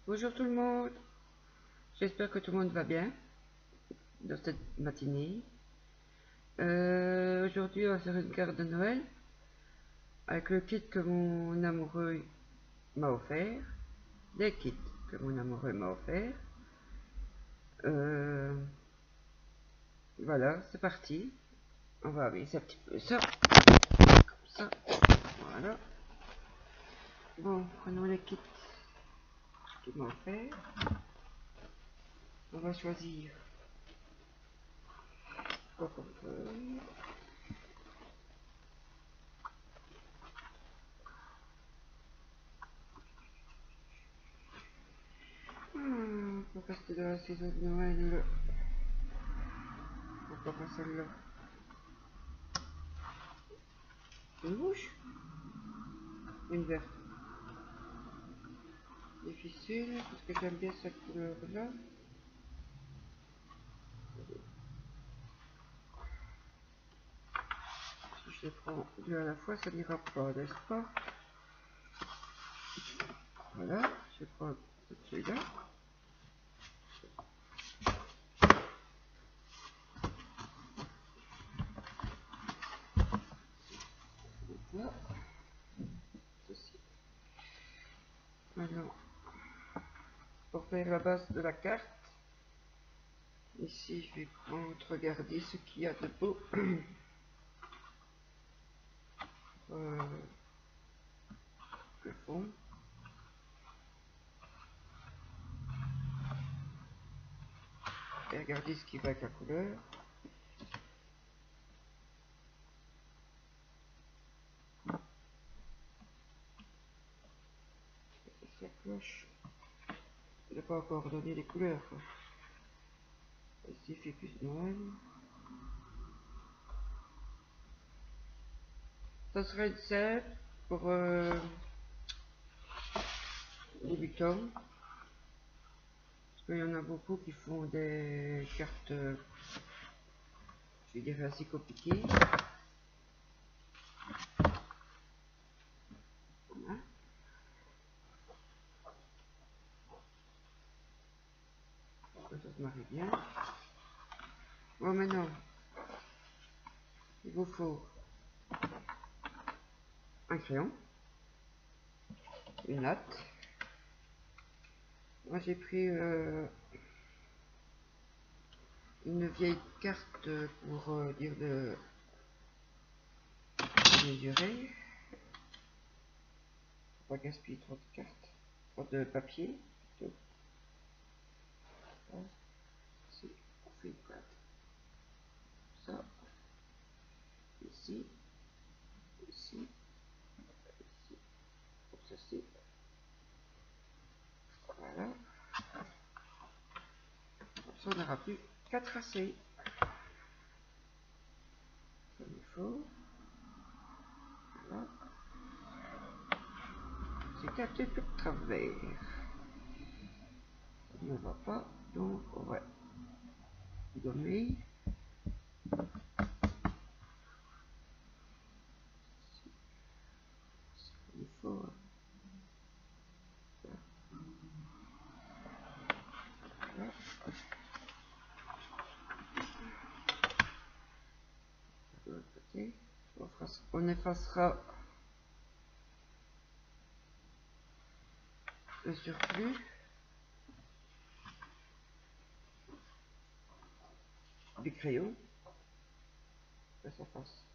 Bonjour tout le monde, j'espère que tout le monde va bien dans cette matinée. Aujourd'hui on va faire une carte de Noël avec le kit que mon amoureux m'a offert, des kits que mon amoureux m'a offert. Voilà, c'est parti. On va abaisser un petit peu ça, comme ça, voilà. Bon, prenons les kits qu'il m'a offert. On va choisir quoi qu'on veut. Pour rester dans la saison de Noël, pourquoi pas celle-là? Une rouge, une verte. Difficile parce que j'aime bien cette couleur là. Si je les prends deux à la fois, ça n'ira pas, n'est-ce pas? Voilà, je prends celui-là. Là, ceci. Maintenant, pour faire la base de la carte, ici je vais prendre, regarder ce qu'il y a de beau. Le fond. Et regardez ce qui va avec la couleur. La cloche. Je n'ai pas encore donné les couleurs. Ici, fait plus Noël. Ça sera une simple pour débutants. Parce qu'il y en a beaucoup qui font des cartes, je dirais, assez compliquées. Voilà. Ça se marie bien. Bon, maintenant, il vous faut un crayon, une latte. Moi, j'ai pris une vieille carte pour dire de mesurer. Faut pas gaspiller trop de cartes, trop de papier. Plutôt. Ici, on fait une carte. Ça, ici, ici, ici, pour ceci. Voilà. Comme ça, on n'aura plus qu'à tracer. Comme il faut. Voilà. C'est un petit peu de travers. Ça ne va pas, donc on va gommer. Il faut. Voilà. De l'autre côté. On effacera le surplus du crayon. Que ça fasse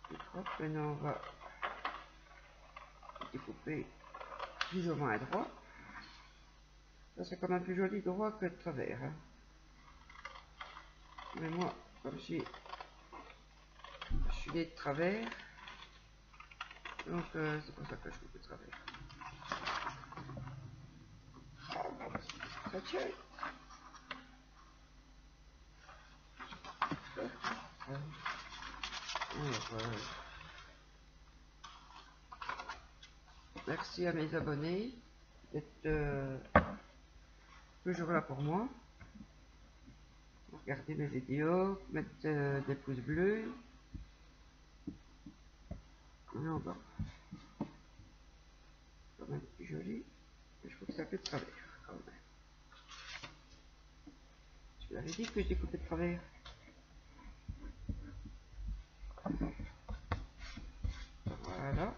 plus propre. Maintenant, on va découper plus ou moins droit. Ça, c'est quand même plus joli droit que de travers. Hein. Mais moi, comme je suis né de travers, donc c'est pour ça que je coupe de travers. Ça tient. Merci à mes abonnés d'être toujours là pour moi. Regardez mes vidéos, mettre des pouces bleus. Là, on va quand même plus joli. Je trouve que ça fait de travers, quand même. Je vous avais dit que je découpais de travers. Voilà.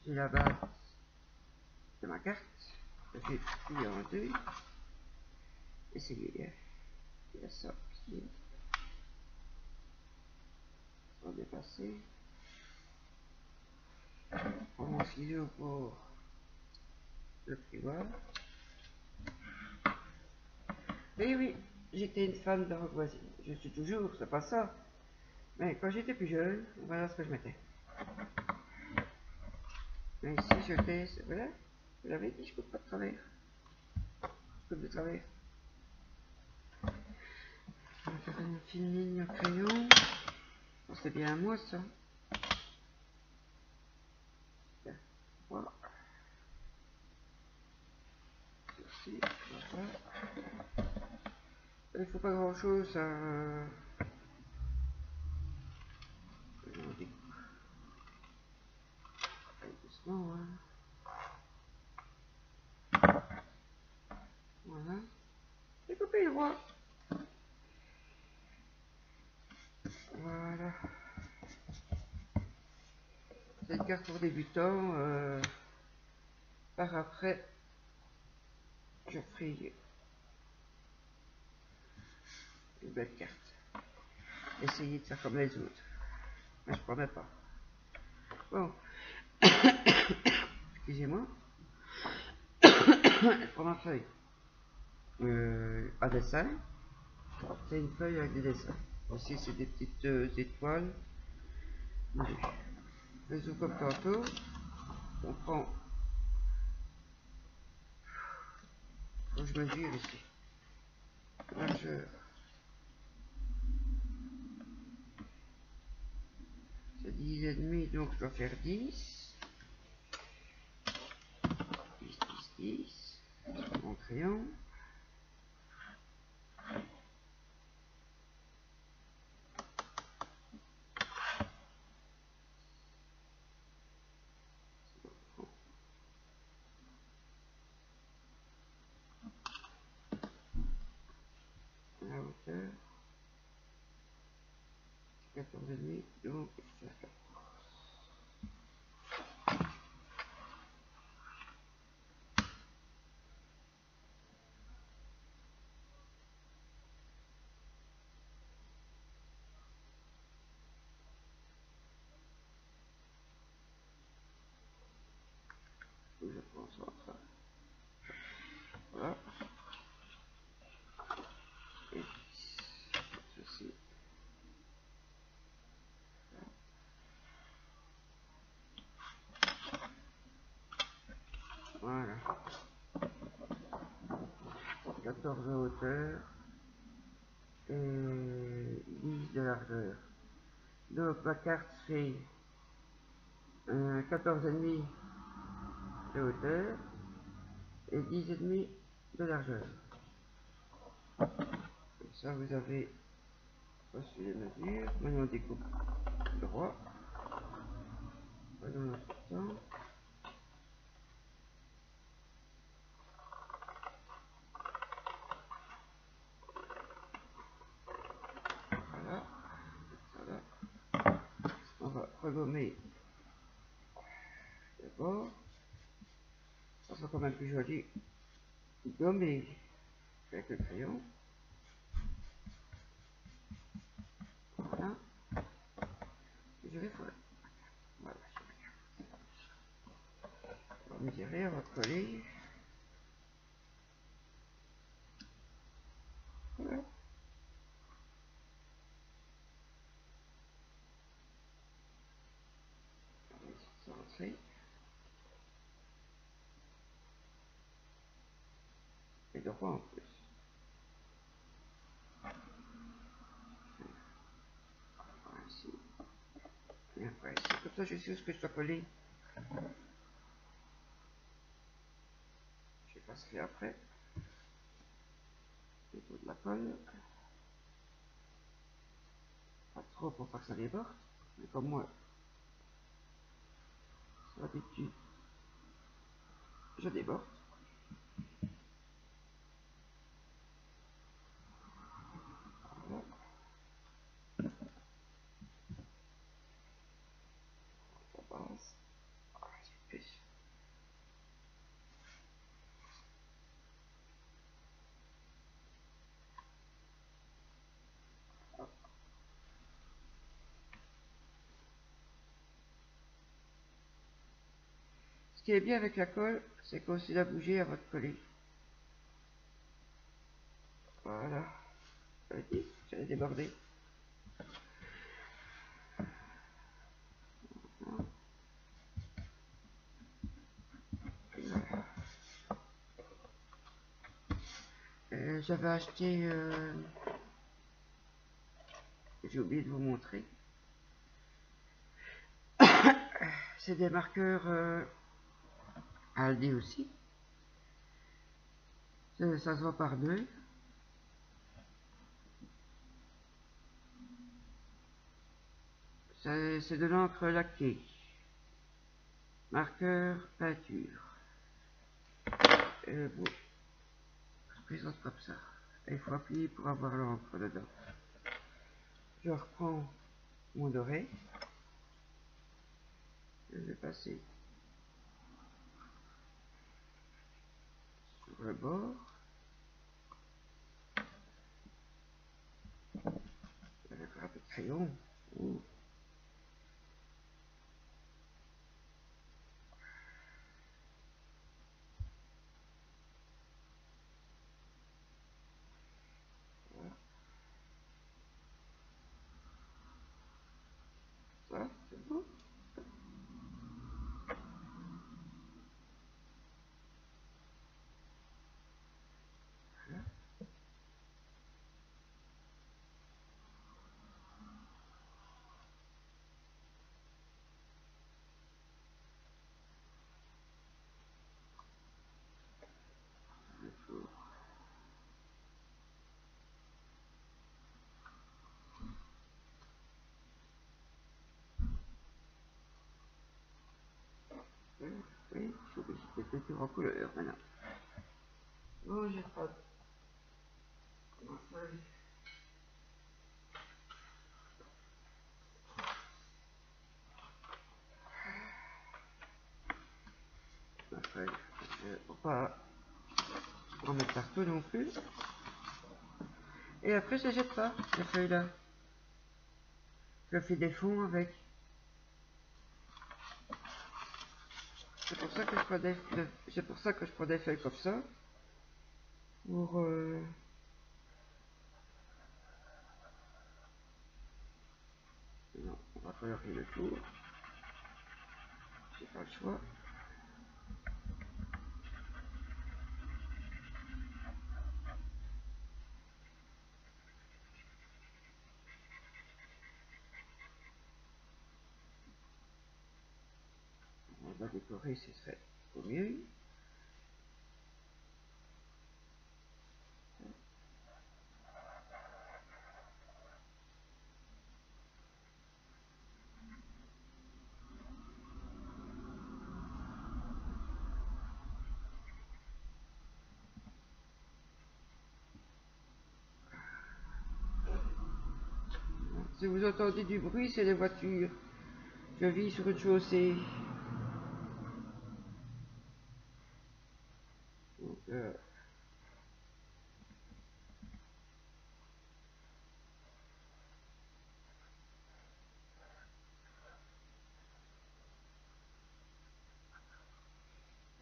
J'ai la base de ma carte. Je vais plier en deux. Essayer. Il y a ça qui est sans dépasser. Je prends mon ciseau pour le prévoir. Et oui, j'étais une fan de rock voisine. Je suis toujours, c'est pas ça. Mais quand j'étais plus jeune, voilà ce que je mettais. Mais ici, je teste, voilà. Vous l'avez dit, je coupe pas de travers. Je coupe de travers. On va faire une fine ligne au crayon. Bon, c'est bien à moi, ça. Voilà. Ceci, voilà. Il ne faut pas grand chose à... Doucement, hein. Voilà. Découpez le droit. Voilà. Cette carte pour débutants. Par après, je ferai une belle carte. Essayez de faire comme les autres. Mais je promets pas. Bon. Excusez-moi. Je prends ma feuille à dessin. C'est une feuille avec des dessins. Ici, c'est des petites étoiles. Je les ouvre comme tantôt. On prend. Faut que je mesure ici. Largeur. C'est 10,5, donc je dois faire 10. 10, 10, 10. Sur mon crayon. La hauteur. 14,5, donc ça fait. Je prends ça. Voilà. Et ceci. Voilà. 14 de hauteur et 10 de largeur. Donc ma carte fait 14,5 de hauteur et 10,5 de largeur. Comme ça vous avez reçu les mesures. Maintenant on découpe droit. Prenons notre temps. Voilà. Voilà. On va regommer d'abord. Ça sera quand même plus joli. Gommer avec le crayon. Voilà. Je vais faire. Voilà. On va mesurer, on va coller. Voilà. Ça rentrer. Et droit en plus. Ici. Et après ici. Comme ça je sais où ce que je dois coller. Je passerai après. Le bout de la colle. Pas trop pour pas que ça déborde. Mais comme moi, sur l'habitude, je déborde. Voilà. Ça passe. Ah, j'ai fait. Ce qui est bien avec la colle, c'est qu'aussi la bouger, elle va te coller. Voilà. J'allais déborder. J'avais acheté, j'ai oublié de vous montrer, c'est des marqueurs Aldi aussi. Ça se voit par deux. C'est de l'encre laquée. Marqueur peinture. Bon, je présente comme ça. Et il faut appuyer pour avoir l'encre dedans. Je reprends mon doré. Je vais passer sur le bord. Avec un peu de crayon. Ouh. Ça, c'est beau. Oui, il faut que je mette peinture en couleur maintenant. Oh, j'ai pas ma feuille. Ma feuille. Pour pas en mettre partout non plus. Et après, je jette pas la feuille là. Je fais des fonds avec. C'est pour ça que je prends c'est pour ça que je prends des feuilles comme ça. Pour non, on va colorier le tour. J'ai pas le choix. On va décorer, ce serait au mieux. Si vous entendez du bruit, c'est les voitures. Je vis sur une chaussée. Donc, voilà.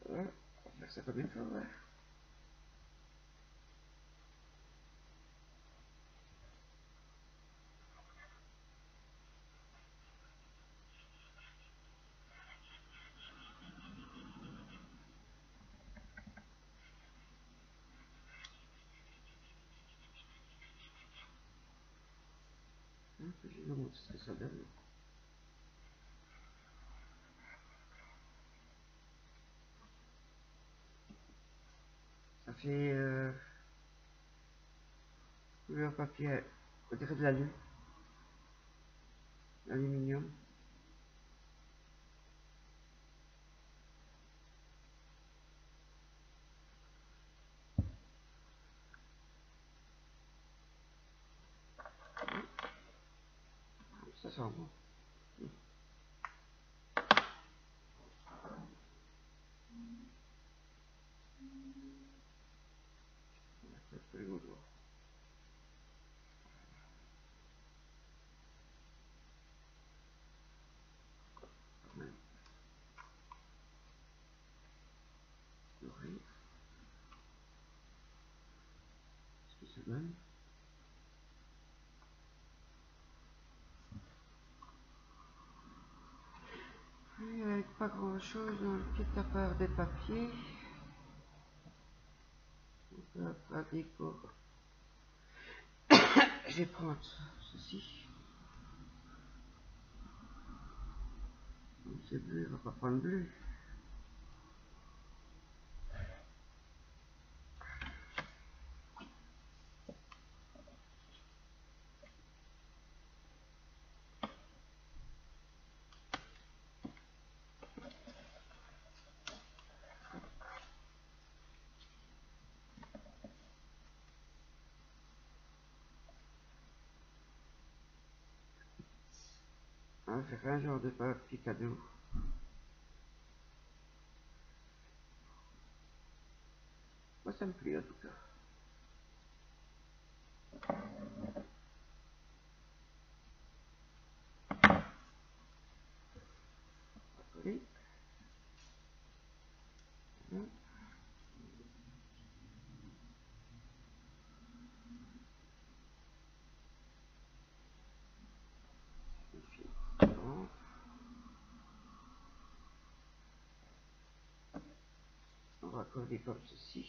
On va faire ça comme il faut, ouais. Je vais vous montrer ce que ça donne. Ça fait couleur papier, on dirait de l'alu, l'aluminium. ensemble. C'est rigolo. Quand même. Ouvrir. Ce que ça donne. Et avec pas grand chose dans le petit affaire des papiers. Donc la déco. Je vais prendre ceci. Donc c'est bleu, on va pas prendre bleu. On va faire un genre de papier cadeau. Moi ça me plaît en tout cas. Coller. Voilà. Ici. Bon. On va coller comme ceci.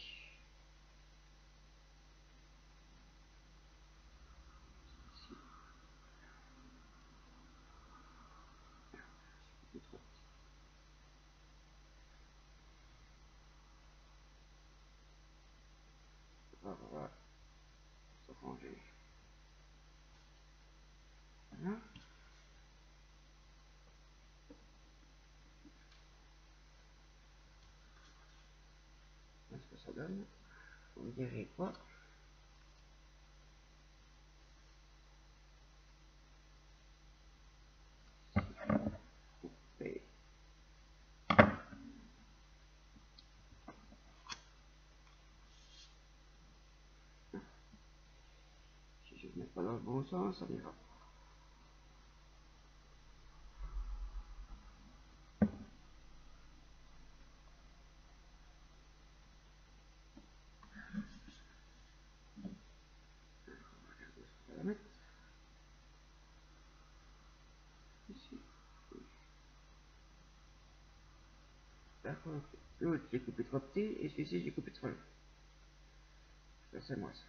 On va se ranger. Voilà. Qu'est-ce que ça donne? Vous me direz quoi? Et si je ne mets pas dans le bon sens, ça n'ira pas. Regardez ce qu'on va la mettre ici. D'accord. L'autre j'ai coupé trop petit et celui-ci j'ai coupé trop long. Ça c'est moi ça.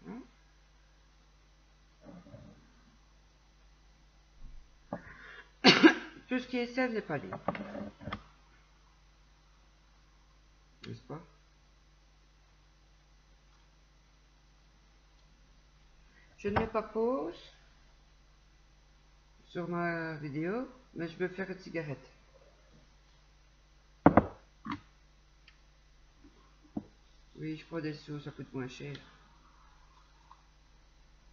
Hein? Tout ce qui est sel n'est pas libre. N'est-ce pas? Je ne mets pas pause sur ma vidéo, mais je veux faire une cigarette. Oui, je prends des sous, ça coûte moins cher.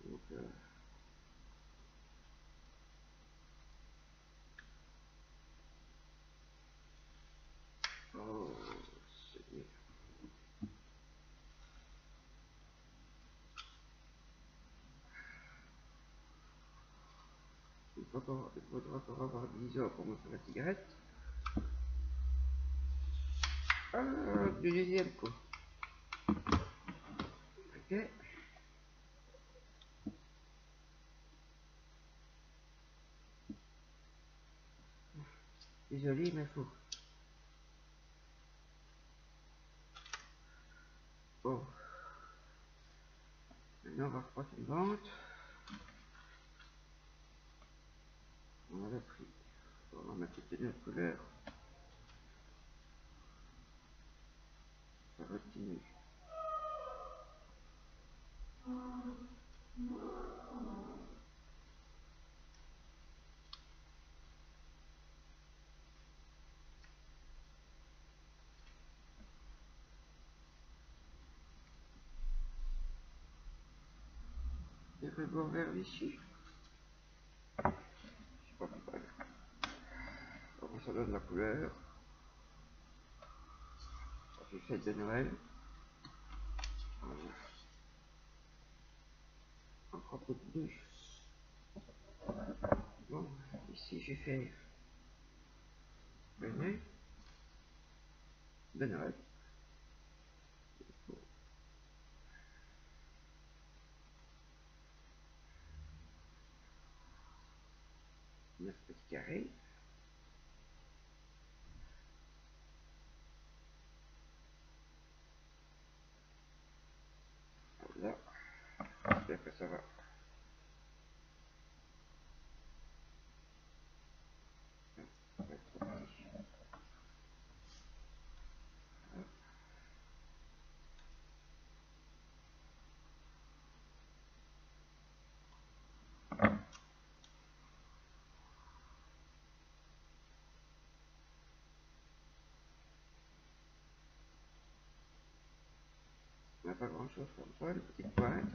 Donc, oh, c'est bien. Il faudra encore avoir 10 heures pour me faire la cigarette. Ah, du deuxième coup. Ok. C'est joli, mais faux. Bon. Maintenant, on va reprendre une vente. On avait pris. On va mettre une autre couleur. Ça continue. ruban vert Vichy. Je sais pas pourquoi. Comment ça donne la couleur. Ça fait fête de Noël. Voilà. Encore un peu de bleu. Bon, ici j'ai fait le nez de Noël. Bon, 9 petits carrés. Voilà. J'espère que ça va. Ça va être trop petit. On n'a pas grand chose comme ça, une petite pointe.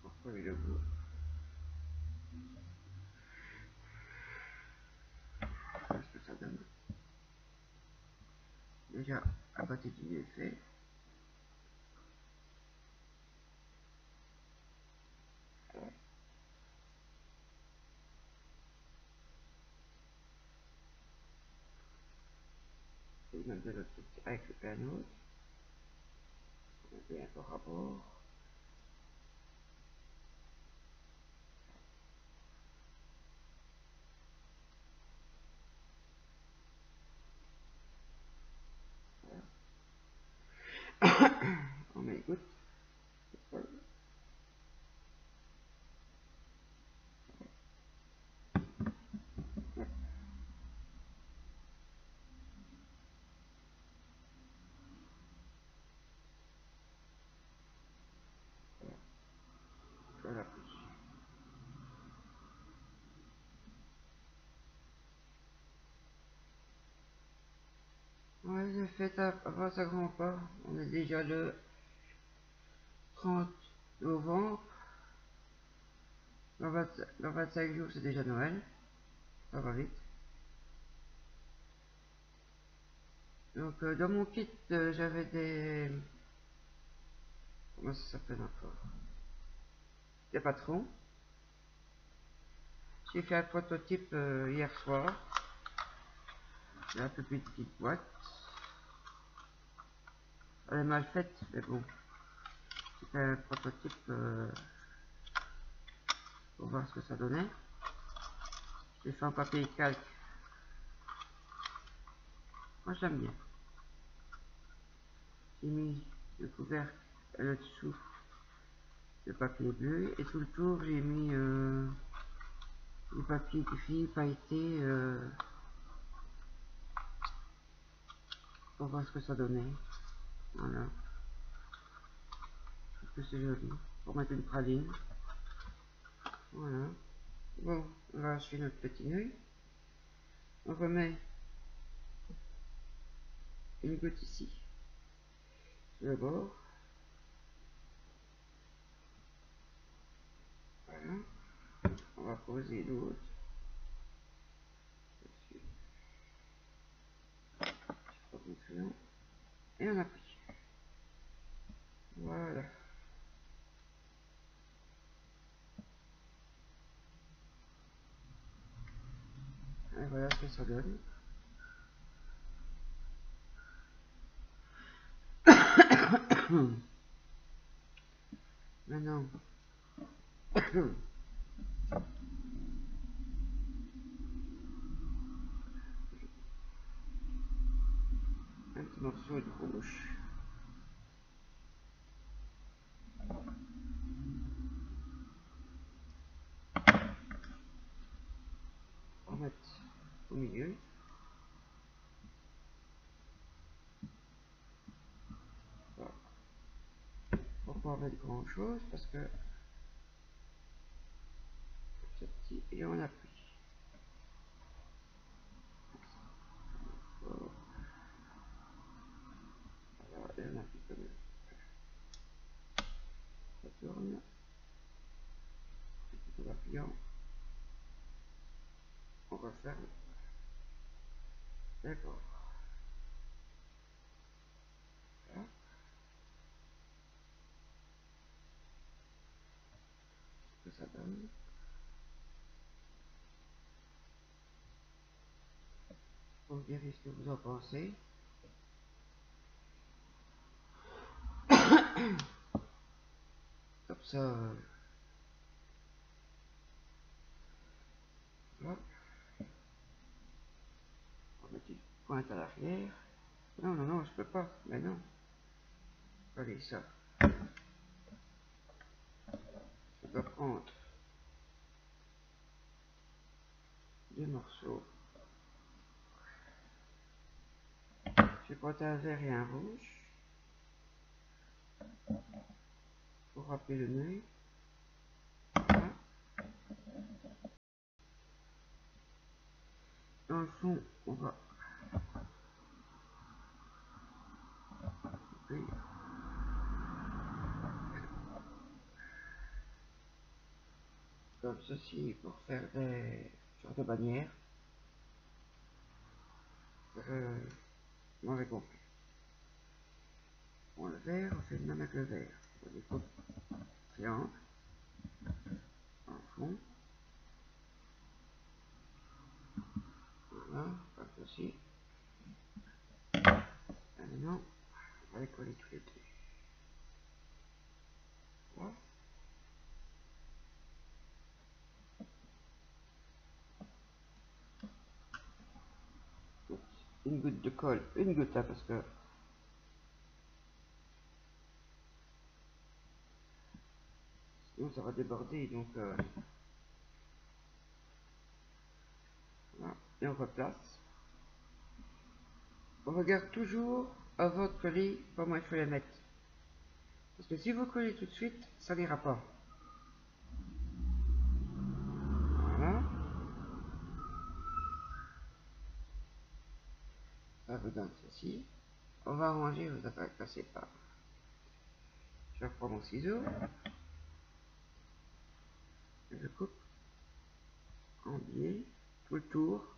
Pour coller le bout. Voilà ce que ça donne. Déjà, à côté du nez fait. Et même de l'autre côté, avec le piano. On fait un peu rapport. On met une goutte. Voilà. Ouais, j'ai fait avant ça grand pas. On est déjà le 30 novembre. Dans 25 jours, c'est déjà Noël. Ça va vite. Donc, dans mon kit, j'avais des... Comment ça s'appelle encore? Des patrons. J'ai fait un prototype hier soir. C'est un peu plus petite boîte. Elle est mal faite, mais bon. C'était un prototype pour voir ce que ça donnait. J'ai fait en papier calque. Moi, j'aime bien. J'ai mis le couvercle et le dessous de papier bleu et tout le tour j'ai mis du papier gris pailleté pour voir ce que ça donnait. Voilà. Je trouve que c'est joli pour mettre une praline. Voilà. Bon, on va acheter notre petit nœud. On remet une goutte ici sur le bord. Voilà. On va poser l'autre dessus. Je prends mon crayon et on applique. Voilà. Et voilà ce que ça donne. Maintenant, un petit morceau de rouge. On va mettre au milieu. Voilà. Pourquoi mettre grand chose? Parce que c'est petit et on appuie. Voilà, et on appuie comme ça. on va faire. D'accord. Voilà. Ce que ça donne. Vous me direz ce que vous en pensez. Comme ça, voilà. On va mettre une pointe à l'arrière. Non, non, non, je peux pas. Mais non. Allez, ça. Je dois prendre deux morceaux. Je vais prendre un vert et un rouge pour rappeler le nœud. Voilà. Dans le fond, on va couper comme ceci pour faire des sortes de bannières. Vous m'avez compris. Bon, le vert, on fait le même avec le vert. On découpe triangle en fond. Voilà, comme ceci. Et maintenant, on va les coller tous les deux. Voilà. Oups, une goutte de colle, une goutte là parce que sinon ça va déborder, donc voilà. Et on replace. On regarde toujours avant de coller comment il faut les mettre. Parce que si vous collez tout de suite, ça n'ira pas. Voilà. Ça vous donne ceci. On va arranger vos affaires cassées pas. Je reprends mon ciseau. Je coupe en biais tout le tour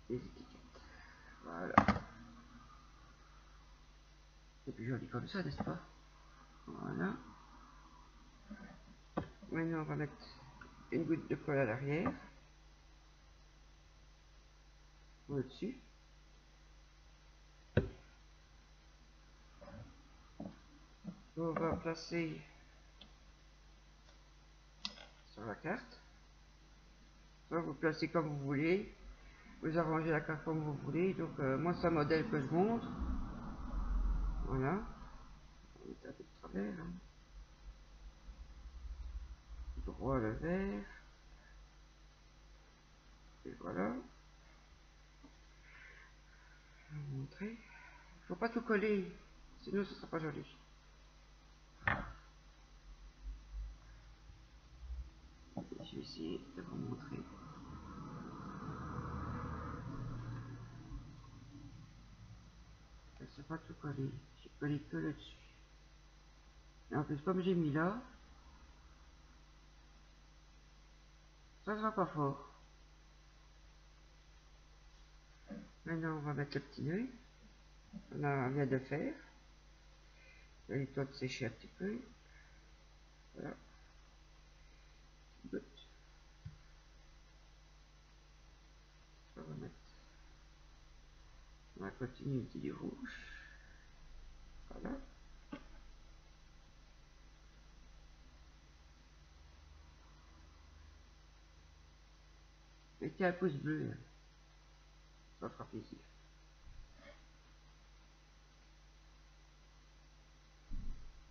des étiquettes. Voilà. C'est plus joli comme ça, n'est-ce pas? Voilà. Maintenant, on va mettre une goutte de colle à l'arrière. Au-dessus. On va placer sur la carte. Soit vous placez comme vous voulez. Vous arrangez la carte comme vous voulez. Donc, moi, c'est un modèle que je montre. Voilà. On met un peu de travers. Hein. Droit le vert. Et voilà. Je vais vous montrer. Il faut pas tout coller. Sinon, ce sera pas joli. Je vais essayer de vous montrer. Je ne sais pas tout coller. J'ai collé que le dessus. Et en plus, comme j'ai mis là, ça ne va pas fort. Maintenant, on va mettre le petit nœud. On vient de faire. Je vais le temps de sécher un petit peu. Voilà. Good. On va mettre. On va continuer du rouge. Voilà. Mettez un pouce bleu. Hein. Ça fera plaisir.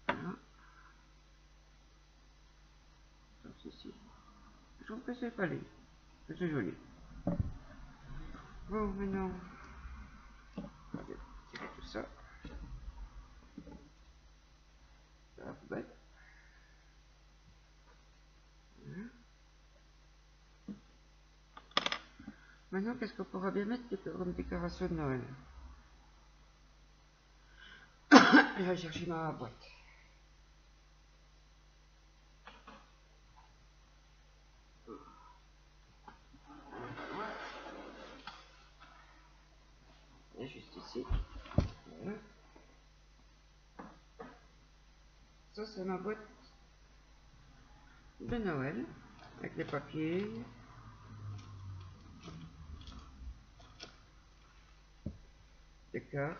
Voilà. Comme ceci. Je trouve que c'est palais. Que c'est joli. Bon, maintenant, on va tirer tout ça. À la poubelle. Voilà. Maintenant, qu'est-ce qu'on pourra bien mettre comme décoration de Noël? Je vais chercher ma boîte. ici. Voilà. Ça, c'est ma boîte de Noël avec les papiers. Des cartes.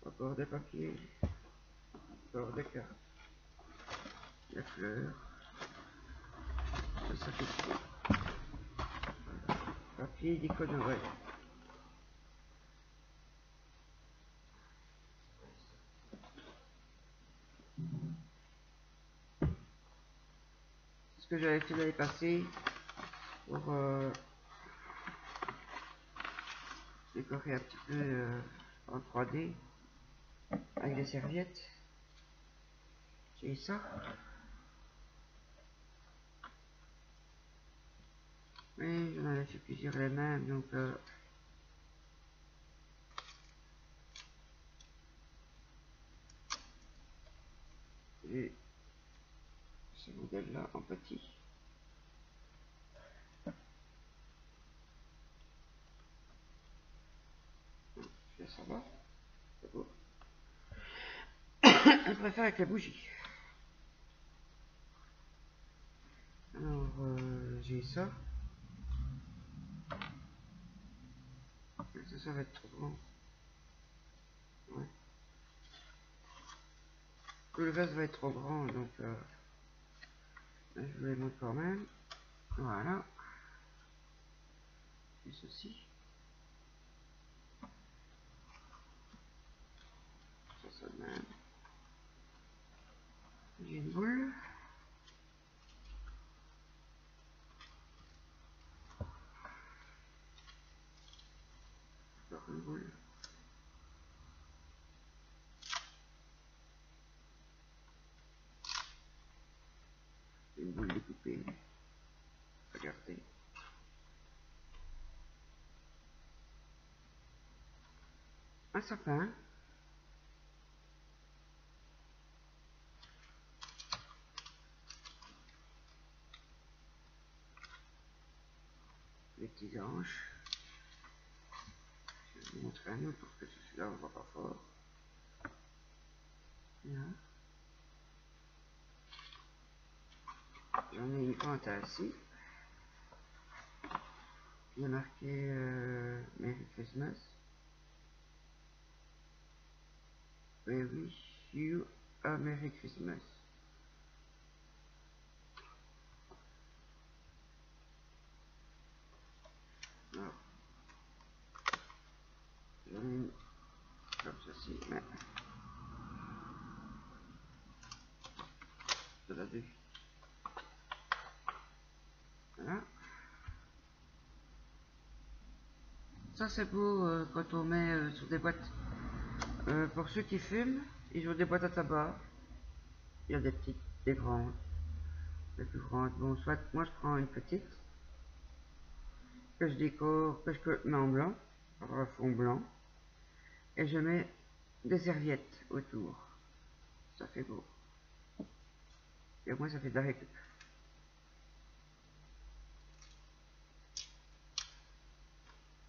Encore des papiers. Encore des cartes. Des fleurs. Ça fait quoi? Papier d'Ico Noël. C'est ce que j'avais fait l'année passée pour décorer un petit peu en 3D avec des serviettes. J'ai ça. Oui, j'en avais fait plusieurs les mêmes, donc j'ai ce modèle-là en petit. Ça va, c'est beau. Je préfère avec la bougie. Alors, j'ai ça. Ça va être trop grand. Ouais. Tout le reste va être trop grand, donc je vous les montre quand même. Voilà. Et ceci. Ça de même. J'ai une boule. Encore une boule. Une boule découpée. Regardez. Un sapin. Les petits anges. Je vais vous montrer un autre parce que celui-là on ne voit pas fort. Là. J'en ai une grande ici. Il y a marqué Merry Christmas. We wish you a Merry Christmas. Alors, j'en ai une comme ceci, mais de la vue. Voilà. Ça c'est beau quand on met sur des boîtes. Pour ceux qui fument, ils ont des boîtes à tabac. Il y a des petites, des grandes, des plus grandes. Bon, soit moi je prends une petite que je décore, que je mets en blanc, avoir un fond blanc, et je mets des serviettes autour. Ça fait beau. Et au moins ça fait de la récup.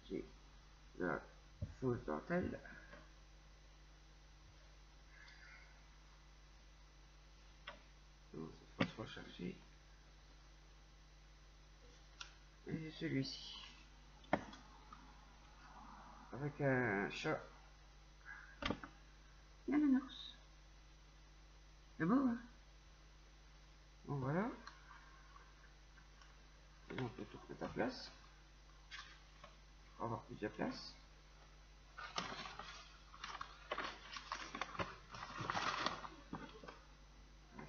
J'ai de la fausse dentelle. Non, c'est pas trop chargé. Et celui-ci. Avec un chat. Il y a un ours. C'est beau, hein? Bon, voilà. Et on peut tout mettre à place. Pour avoir plus de place.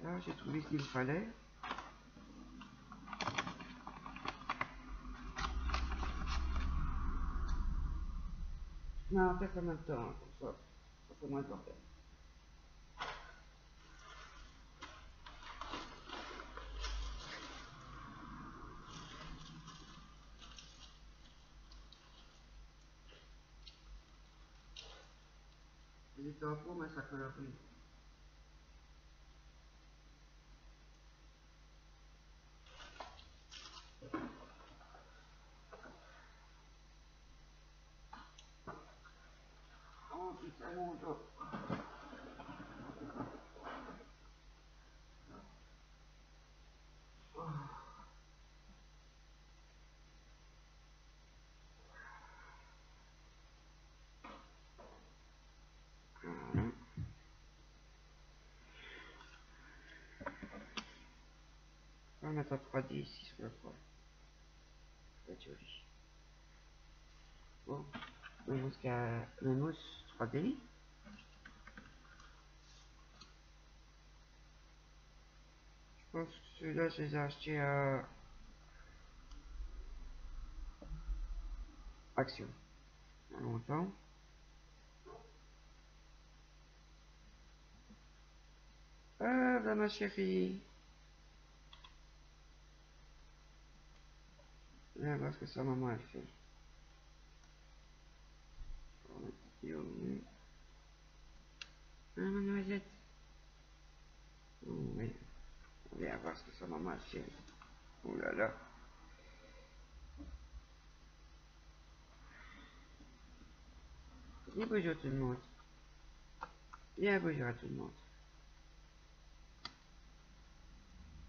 Voilà, j'ai trouvé ce qu'il fallait. Non, peut-être en même temps, hein, comme ça fait moins de bordel. Les tampons, mais ça colorie. petit saludo. Voilà. On va mettre un 3D ici sur le poil. Ça va être joli. Bon, mes mousses 3D. Je pense que celui-là, je les ai achetés à Action. Il y a longtemps. Ah, là, ma chérie. Viens voir ce que sa maman a fait. On va mettre au mieux. Ah, ma noisette. Oh, oui. On vient voir ce que sa maman a fait. Oh là là. Dis bonjour tout le monde. Dis bonjour à tout le monde.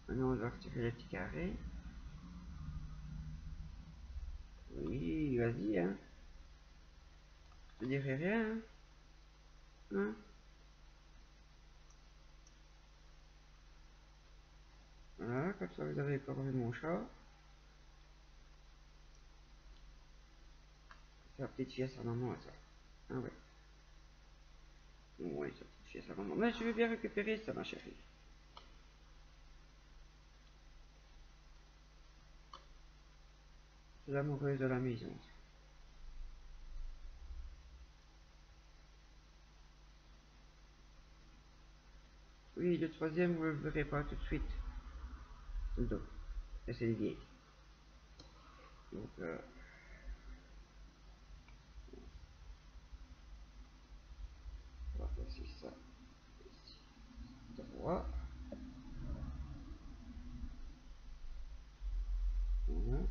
Maintenant, on doit retirer les petits carrés. Oui, vas-y, hein. Je dirai rien, hein. Hein? Voilà, comme ça vous avez encore vu mon chat. C'est la petite fille à sa maman, ça. Ah ouais. Oui, sa petite fille à sa maman. Mais je vais bien récupérer ça, ma chérie. C'est l'amoureuse de la maison. Oui, le troisième, vous ne le verrez pas tout de suite. Le dos. Et c'est les vieilles. Donc, on va placer ça ici. Droit. Voilà.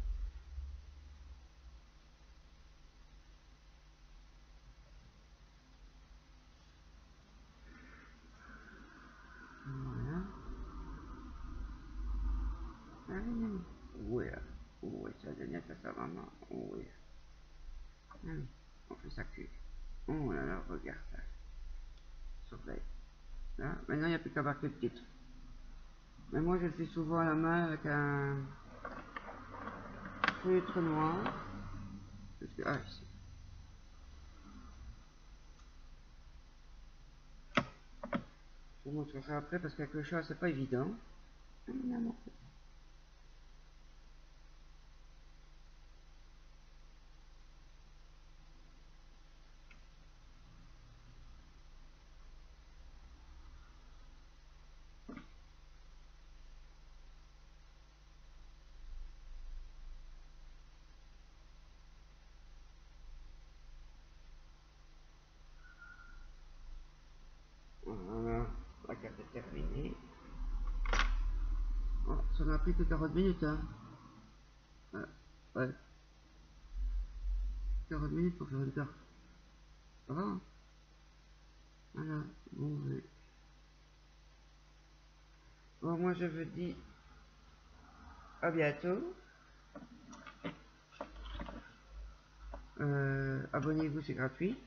Voilà. Ah, oui, oui. Oui, ça donne à sa maman. Oui. Ah, oui. On fait ça cul. Oh là là, regarde ça. Surveille. Là, maintenant il n'y a plus qu'à marquer le titre. Mais moi je le fais souvent à la main avec un feutre noir. Parce que, ah, ici. Je vous montrerai après parce qu'avec le chat c'est pas évident. Non. Voilà, la carte est terminée. Oh, ça m'a pris que 40 minutes, hein. Ouais, 40 minutes pour faire une carte. Ça va, hein. Voilà, bon, bon, moi je vous dis à bientôt. Abonnez-vous, c'est gratuit.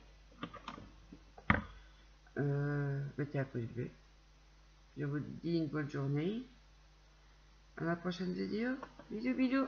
Mettez un pouce bleu. Je vous dis une bonne journée. À la prochaine vidéo. Bisous, bisous.